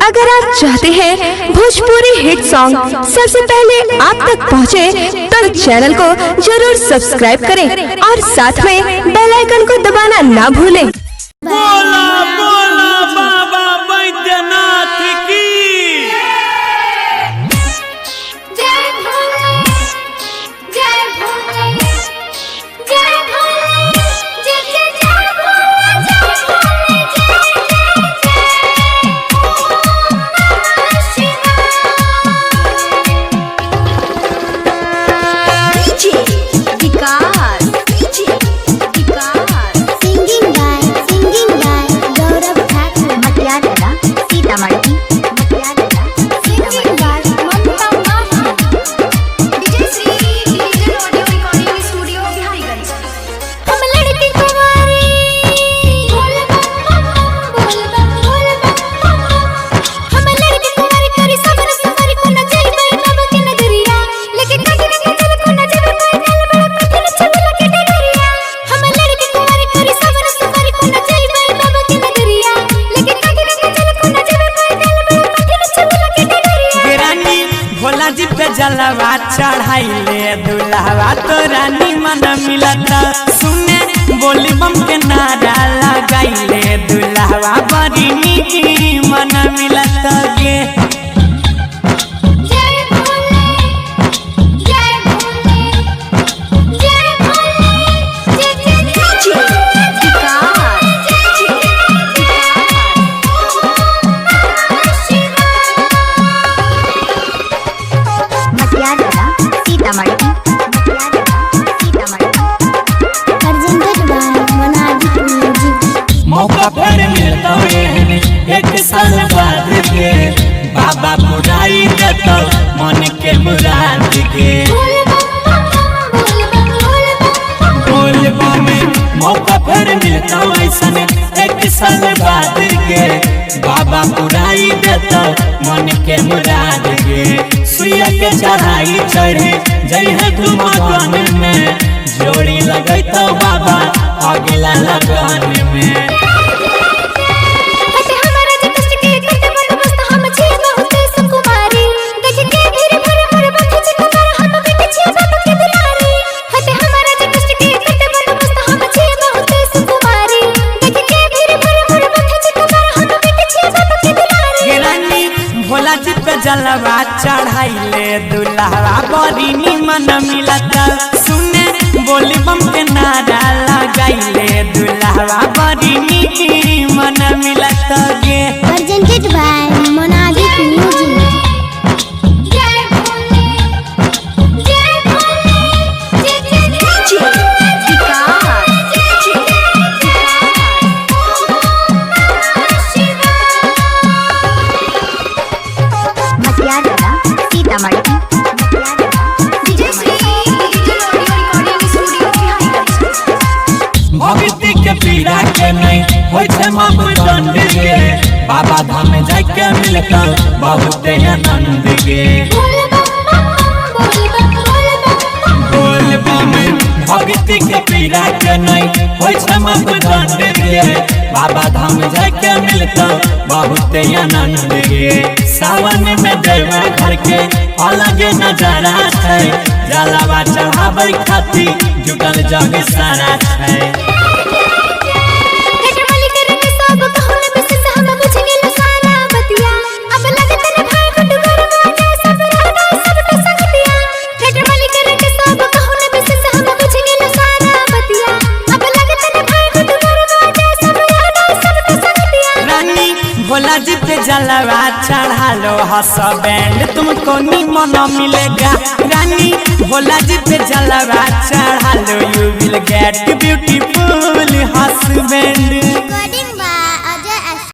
अगर आप चाहते हैं भोजपुरी हिट सॉन्ग सबसे पहले आप तक पहुंचे, तो चैनल को जरूर सब्सक्राइब करें और साथ में बेल आइकन को दबाना ना भूलें। बोला बोला बाबा बैद्यनाथ की जय भोले जय भोले जय भोले जय जय जय भोले जय भोले जय जय जय विकास सिंगिंग गाय गौरव ठाकुर मटियाला सीतामढ़ी सिंगिंग गाय Mamta Mahi DJ Shri digital audio recording studio Biharigunj. हम लड़के कुंवारे बोल बम हम लड़के कुंवारे करी सबर सफर को न जाई भाई बाबा के नगरिया लेके काटे के चल को न जाई भाई चल बड़ा कठिन चल के डरिया। हम लड़के कुंवारे करी सबर सफर को न जाई भाई बाबा के नगरिया लेके काटे के चल को न जाई भाई चल बड़ा कठिन चल के डरिया। रानी भोला जी पे जलवा चढ़ाइले दुल्हवा तो रानी मन मिलता सुने बोली बम के नारा लगाइले दुल्हवा बड़ी नीक मन मिलता गे। जय भोले जय भोले जय भोले जय जय जय Matiyala Sitamarhi presented by Monalik music. मौका पर मिलता है एक साल बाद के बाबा पुराई देता मन के मुराद के बोल बम मौका पर मिलता ऐसन एक साल बाद के बाबा पुराई देता मन के मुराद के सुइया के चढ़ाई चढ़े जय है तुम लगन में जोड़ी लगैता बाबा अगला लगन में। हटे हमारा जे कष्ट के करते मन मस्त हम छी बहुत सुकुमारी देख के धीरे भरे मोर बंधु छी कमर हम बेटे छी बाबा के दुलारी। हटे हमारा जे कष्ट के करते मन मस्त हम छी बहुत सुकुमारी देख के धीरे भरे मोर बंधु छी कमर हम बेटे छी बाबा के दुलारी। रानी भोला जी पे जलवा चढ़ाइले दुल्हवा बड़ी निमन मिलता सुने बोली बम के नारा लगाइले दुल्हवा बड़ी निमन मिलता गे। Presented by Monalik music. जय भोले जय भोले जय जय जय Matiyala Sitamarhi DJ Shri digital audio recording studio Bihariganj. भक्ति के पीड़ा के नहीं होय छै मापदंड गे बाबा धाम जाके मिलता बहुत आनंद गे। बोल बम भक्ति के पीड़ा के नहीं होय छै मापदंड गे बाबा धाम जाके मिलता बहुत आनंद गे। सावन में देवा घर के अलग नजारा है जलवा चढ़ाबै खातिर जुटल जग सारा है। भोला जी पे जलवा चढ़ा लो हंस बैंड तुमको निमन मिलेगा रानी। भोला जी पे जलवा चढ़ा लो यू विल गेट